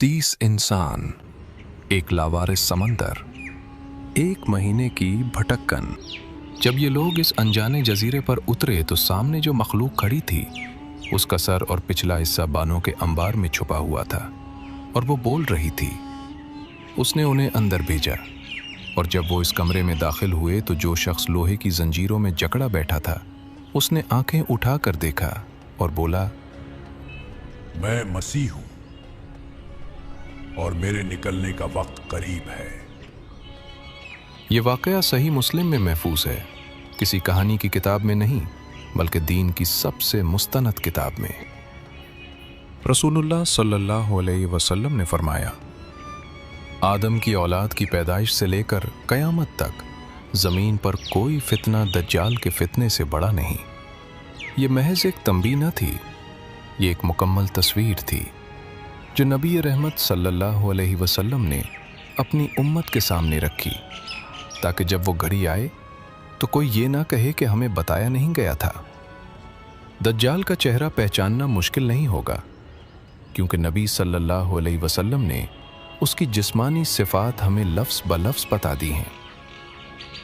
30 इंसान, एक लावारिस समंदर, 1 महीने की भटक्कन। जब ये लोग इस अनजाने जजीरे पर उतरे तो सामने जो मखलूक खड़ी थी उसका सर और पिछला हिस्सा बानों के अंबार में छुपा हुआ था और वो बोल रही थी। उसने उन्हें अंदर भेजा और जब वो इस कमरे में दाखिल हुए तो जो शख्स लोहे की जंजीरों में जकड़ा बैठा था उसने आंखें उठाकर देखा और बोला, मैं मसीह हूं और मेरे निकलने का वक्त करीब है। ये वाकया सही मुस्लिम में महफूज है, किसी कहानी की किताब में नहीं बल्कि दीन की सबसे मुस्तनद किताब में। रसूलुल्लाह सल्लल्लाहु अलैहि वसल्लम ने फरमाया, आदम की औलाद की पैदाइश से लेकर क़यामत तक ज़मीन पर कोई फितना दज्जाल के फितने से बड़ा नहीं। ये महज एक तंबीह न थी, ये एक मुकम्मल तस्वीर थी जो नबी रहमत सल्लल्लाहु अलैहि वसल्लम ने अपनी उम्मत के सामने रखी, ताकि जब वो घड़ी आए तो कोई ये ना कहे कि हमें बताया नहीं गया था। दज्जाल का चेहरा पहचानना मुश्किल नहीं होगा, क्योंकि नबी सल्लल्लाहु अलैहि वसल्लम ने उसकी जिस्मानी सिफात हमें लफ्ज़ ब लफ्ज़ बता दी हैं।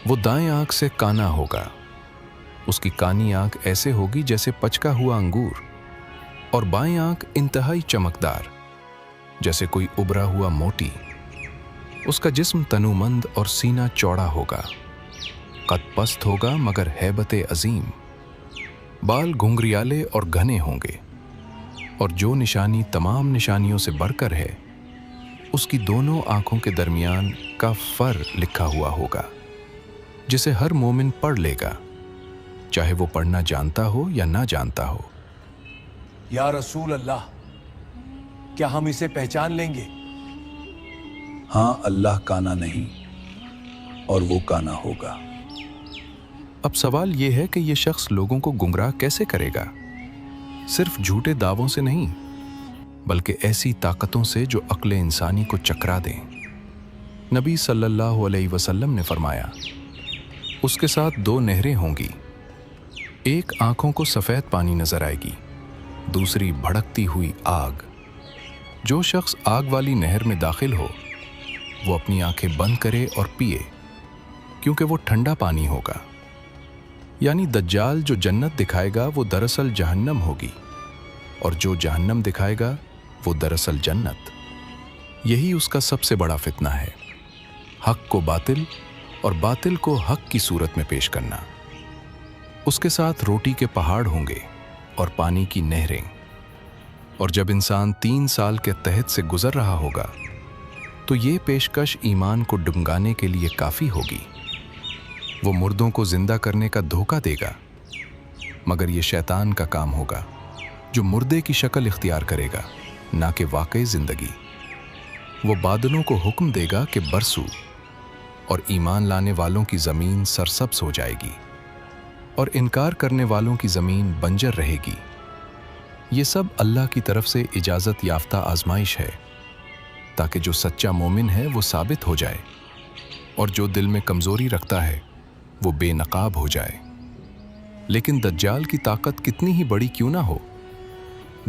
वो दाएं आंख से काना होगा, उसकी कानी आंख ऐसे होगी जैसे पचका हुआ अंगूर, और बाएं आंख इंतहाई चमकदार जैसे कोई उभरा हुआ मोती। उसका जिस्म तनुमंद और सीना चौड़ा होगा, कद पस्त होगा मगर हैबते अजीम। बाल घुंघरियाले और घने होंगे, और जो निशानी तमाम निशानियों से बढ़कर है उसकी दोनों आंखों के दरमियान का फर लिखा हुआ होगा, जिसे हर मोमिन पढ़ लेगा, चाहे वो पढ़ना जानता हो या ना जानता हो। या रसूल अल्लाह, क्या हम इसे पहचान लेंगे? हाँ, अल्लाह काना नहीं और वो काना होगा। अब सवाल यह है कि यह शख्स लोगों को गुमराह कैसे करेगा? सिर्फ झूठे दावों से नहीं, बल्कि ऐसी ताकतों से जो अक्ल इंसानी को चकरा दें। नबी सल्लल्लाहु अलैहि वसल्लम ने फरमाया, उसके साथ 2 नहरें होंगी, एक आंखों को सफ़ेद पानी नजर आएगी, दूसरी भड़कती हुई आग। जो शख्स आग वाली नहर में दाखिल हो वो अपनी आंखें बंद करे और पिए, क्योंकि वो ठंडा पानी होगा। यानी दज्जाल जो जन्नत दिखाएगा वो दरअसल जहन्नम होगी, और जो जहन्नम दिखाएगा वो दरअसल जन्नत। यही उसका सबसे बड़ा फितना है, हक को बातिल और बातिल को हक की सूरत में पेश करना। उसके साथ रोटी के पहाड़ होंगे और पानी की नहरें। और जब इंसान 3 साल के तहत से गुजर रहा होगा तो ये पेशकश ईमान को डुंगाने के लिए काफ़ी होगी। वो मुर्दों को जिंदा करने का धोखा देगा, मगर ये शैतान का काम होगा जो मुर्दे की शक्ल इख्तियार करेगा, ना कि वाकई जिंदगी। वो बादलों को हुक्म देगा कि बरसू, और ईमान लाने वालों की ज़मीन सरसब्ज हो जाएगी और इनकार करने वालों की ज़मीन बंजर रहेगी। ये सब अल्लाह की तरफ से इजाज़त याफ्ता आजमाइश है, ताकि जो सच्चा मोमिन है वो साबित हो जाए और जो दिल में कमज़ोरी रखता है वो बेनकाब हो जाए। लेकिन दज्जाल की ताकत कितनी ही बड़ी क्यों ना हो,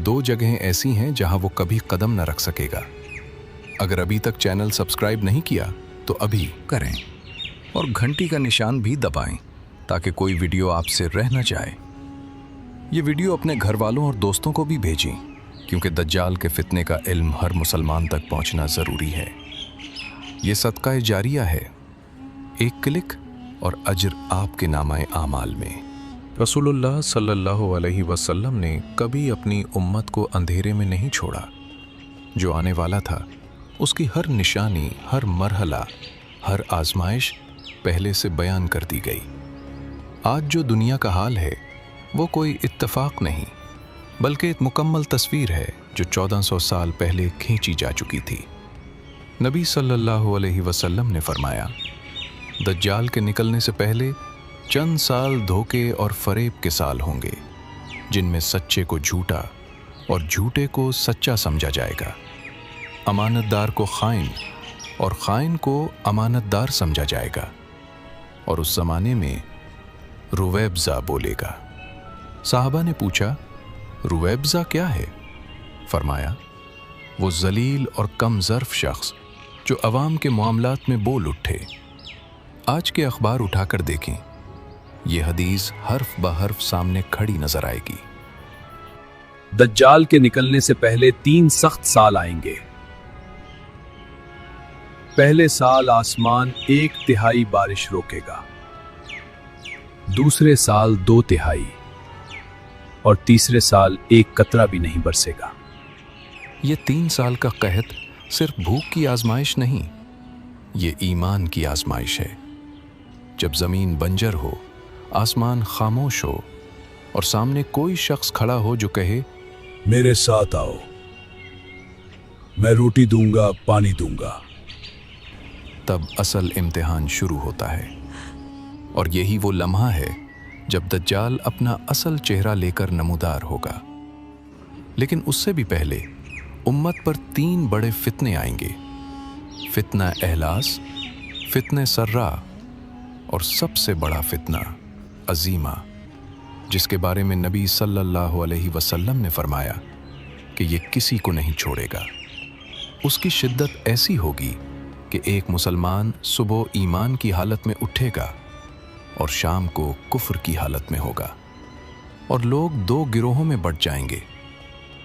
2 जगहें ऐसी हैं जहां वो कभी कदम न रख सकेगा। अगर अभी तक चैनल सब्सक्राइब नहीं किया तो अभी करें और घंटी का निशान भी दबाएं, ताकि कोई वीडियो आपसे रह न जाए। ये वीडियो अपने घर वालों और दोस्तों को भी भेजें, क्योंकि दज्जाल के फितने का इल्म हर मुसलमान तक पहुंचना ज़रूरी है। ये सदका जारिया है, एक क्लिक और अजर आपके नामाए आमाल में। रसूलुल्लाह सल्लल्लाहु अलैहि वसल्लम ने कभी अपनी उम्मत को अंधेरे में नहीं छोड़ा। जो आने वाला था उसकी हर निशानी, हर मरहला, हर आजमाइश पहले से बयान कर दी गई। आज जो दुनिया का हाल है वो कोई इत्तफाक नहीं, बल्कि एक मुकम्मल तस्वीर है जो 1400 साल पहले खींची जा चुकी थी। नबी सल्लल्लाहु अलैहि वसल्लम ने फरमाया, दज्जाल के निकलने से पहले चंद साल धोखे और फरेब के साल होंगे, जिनमें सच्चे को झूठा और झूठे को सच्चा समझा जाएगा, अमानतदार को खाइन और खाइन को अमानतदार समझा जाएगा, और उस ज़माने में रुवैबज़ा बोलेगा। साहबा ने पूछा, रुवैबज़ा क्या है? फरमाया, وہ ذلیل اور کم ظرف شخص جو عوام کے معاملات میں بول اٹھے۔ آج کے اخبار اٹھا کر دیکھیں، یہ حدیث حرف بحرف سامنے کھڑی نظر آئے گی۔ دجال کے نکلنے سے پہلے 3 سخت سال آئیں گے۔ پہلے سال آسمان 1/3 بارش روکے گا، دوسرے سال 2/3 اور تیسرے سال 1 قطرہ بھی نہیں برسے گا۔ یہ 3 سال کا قحط صرف بھوک کی آزمائش نہیں، یہ ایمان کی آزمائش ہے۔ جب زمین بنجر ہو، آسمان خاموش ہو اور سامنے کوئی شخص کھڑا ہو جو کہے میرے ساتھ آؤ، میں روٹی دوں گا، پانی دوں گا، تب اصل امتحان شروع ہوتا ہے۔ اور یہی وہ لمحہ ہے جب دجال اپنا اصل چہرہ لے کر نمودار ہوگا۔ لیکن اس سے بھی پہلے امت پر 3 بڑے فتنے آئیں گے: فتنہ احلاس، فتنہ سرا اور سب سے بڑا فتنہ عظیمہ، جس کے بارے میں نبی صلی اللہ علیہ وسلم نے فرمایا کہ یہ کسی کو نہیں چھوڑے گا۔ اس کی شدت ایسی ہوگی کہ ایک مسلمان صبح ایمان کی حالت میں اٹھے گا اور شام کو کفر کی حالت میں ہوگا، اور لوگ 2 گروہوں میں بٹ جائیں گے،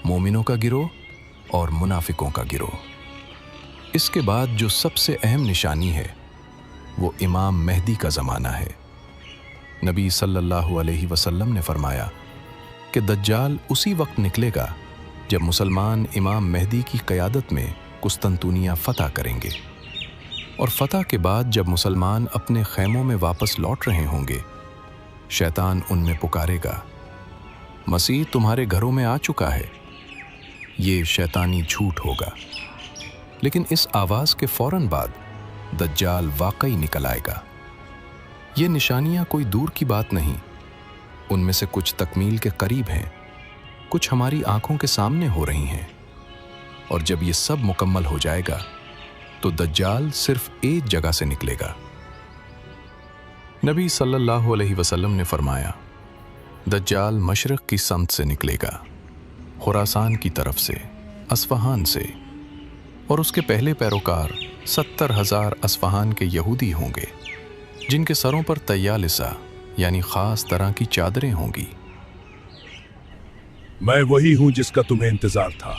مومنوں کا گروہ اور منافقوں کا گروہ۔ اس کے بعد جو سب سے اہم نشانی ہے وہ امام مہدی کا زمانہ ہے۔ نبی صلی اللہ علیہ وسلم نے فرمایا کہ دجال اسی وقت نکلے گا جب مسلمان امام مہدی کی قیادت میں قسطنطنیہ فتح کریں گے، اور فتح کے بعد جب مسلمان اپنے خیموں میں واپس لوٹ رہے ہوں گے، شیطان ان میں پکارے گا، مسیح تمہارے گھروں میں آ چکا ہے۔ یہ شیطانی جھوٹ ہوگا، لیکن اس آواز کے فوراً بعد دجال واقعی نکل آئے گا۔ یہ نشانیاں کوئی دور کی بات نہیں، ان میں سے کچھ تکمیل کے قریب ہیں، کچھ ہماری آنکھوں کے سامنے ہو رہی ہیں، اور جب یہ سب مکمل ہو جائے گا تو دجال صرف ایک جگہ سے نکلے گا۔ نبی صلی اللہ علیہ وسلم نے فرمایا، دجال مشرق کی سمت سے نکلے گا، خراسان کی طرف سے، اصفہان سے، اور اس کے پہلے پیروکار 70,000 اصفہان کے یہودی ہوں گے جن کے سروں پر طیالسہ یعنی خاص طرح کی چادریں ہوں گی۔ میں وہی ہوں جس کا تمہیں انتظار تھا،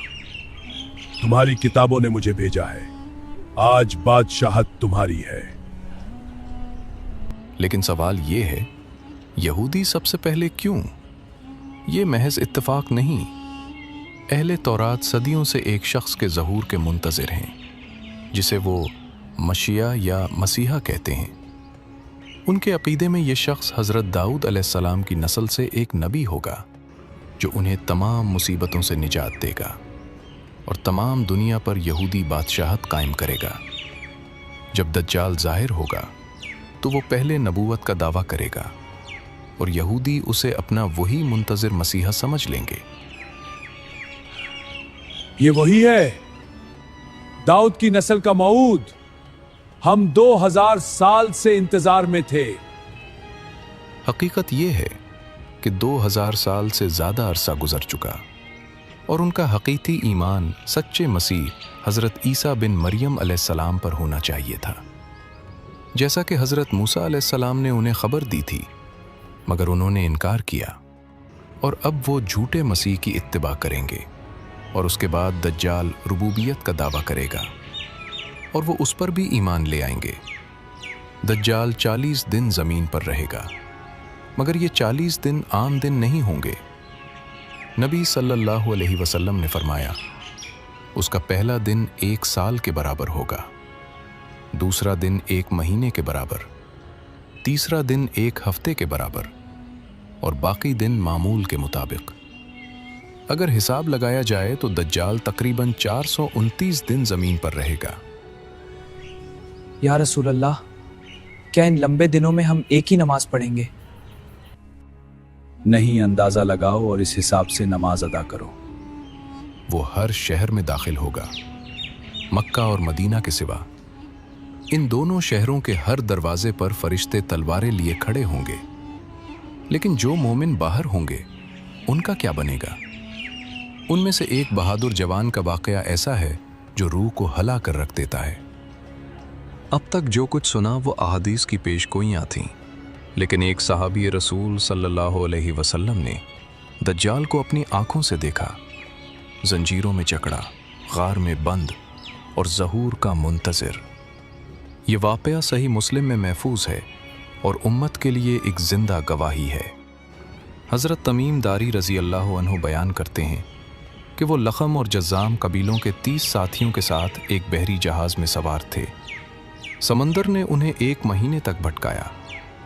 تمہاری کتابوں نے مجھے بھیجا ہے، آج بادشاہت تمہاری ہے۔ لیکن سوال یہ ہے، یہودی سب سے پہلے کیوں؟ یہ محض اتفاق نہیں، اہل تورات صدیوں سے ایک شخص کے ظہور کے منتظر ہیں جسے وہ مشیح یا مسیحا کہتے ہیں۔ ان کے عقیدے میں یہ شخص حضرت داؤد علیہ السلام کی نسل سے ایک نبی ہوگا جو انہیں تمام مصیبتوں سے نجات دے گا اور تمام دنیا پر یہودی بادشاہت قائم کرے گا۔ جب دجال ظاہر ہوگا تو وہ پہلے نبوت کا دعویٰ کرے گا اور یہودی اسے اپنا وہی منتظر مسیحا سمجھ لیں گے۔ یہ وہی ہے، داؤد کی نسل کا موعود، ہم 2000 سال سے انتظار میں تھے۔ حقیقت یہ ہے کہ 2000 سال سے زیادہ عرصہ گزر چکا اور ان کا حقیقی ایمان سچے مسیح حضرت عیسیٰ بن مریم علیہ السلام پر ہونا چاہیے تھا، جیسا کہ حضرت موسیٰ علیہ السلام نے انہیں خبر دی تھی، مگر انہوں نے انکار کیا، اور اب وہ جھوٹے مسیح کی اتباع کریں گے، اور اس کے بعد دجال ربوبیت کا دعویٰ کرے گا اور وہ اس پر بھی ایمان لے آئیں گے۔ دجال 40 دن زمین پر رہے گا، مگر یہ 40 دن عام دن نہیں ہوں گے۔ نبی صلی اللہ علیہ وسلم نے فرمایا، اس کا پہلا دن 1 سال کے برابر ہوگا، دوسرا دن 1 مہینے کے برابر، تیسرا دن 1 ہفتے کے برابر، اور باقی دن معمول کے مطابق۔ اگر حساب لگایا جائے تو دجال تقریباً 429 دن زمین پر رہے گا۔ یا رسول اللہ، کیا ان لمبے دنوں میں ہم ایک ہی نماز پڑھیں گے؟ نہیں، اندازہ لگاؤ اور اس حساب سے نماز ادا کرو۔ وہ ہر شہر میں داخل ہوگا، مکہ اور مدینہ کے سوا۔ ان دونوں شہروں کے ہر دروازے پر فرشتے تلواریں لیے کھڑے ہوں گے، لیکن جو مومن باہر ہوں گے ان کا کیا بنے گا؟ उनमें से एक बहादुर जवान का वाकया ऐसा है जो रूह को हला कर रख देता है। अब तक जो कुछ सुना वो अहादीस की पेशगोइयां थीं, लेकिन एक सहाबी रसूल सल्लल्लाहु अलैहि वसल्लम ने दज्जाल को अपनी आंखों से देखा, जंजीरों में जकड़ा, गार में बंद और ज़हूर का मुंतज़िर। ये वाक़या सही मुस्लिम में महफूज है और उम्मत के लिए एक जिंदा गवाही है। हज़रत तमीम दारी रज़ी अल्लाह अन्हु बयान करते हैं कि वो लखम और जज़ाम कबीलों के 30 साथियों के साथ एक बहरी जहाज़ में सवार थे। समंदर ने उन्हें 1 महीने तक भटकाया,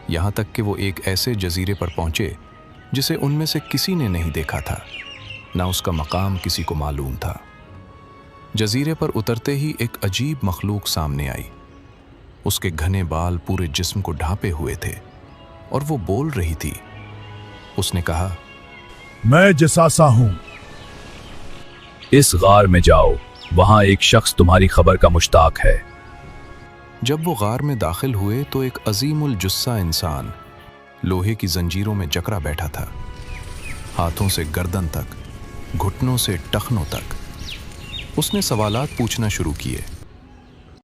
यहाँ तक कि वो एक ऐसे जजीरे पर पहुँचे जिसे उनमें से किसी ने नहीं देखा था, ना उसका मकाम किसी को मालूम था। जजीरे पर उतरते ही एक अजीब मखलूक सामने आई। उसके घने बाल पूरे जिस्म को ढांपे हुए थे और वो बोल रही थी। उसने कहा, मैं जसासा हूं। इस गार में जाओ, वहां एक शख्स तुम्हारी खबर का मुश्ताक है। जब वो गार में दाखिल हुए तो एक अजीमुल जुस्सा इंसान लोहे की जंजीरों में जकड़ा बैठा था, हाथों से गर्दन तक, घुटनों से टखनों तक। उसने सवालात पूछना शुरू किए।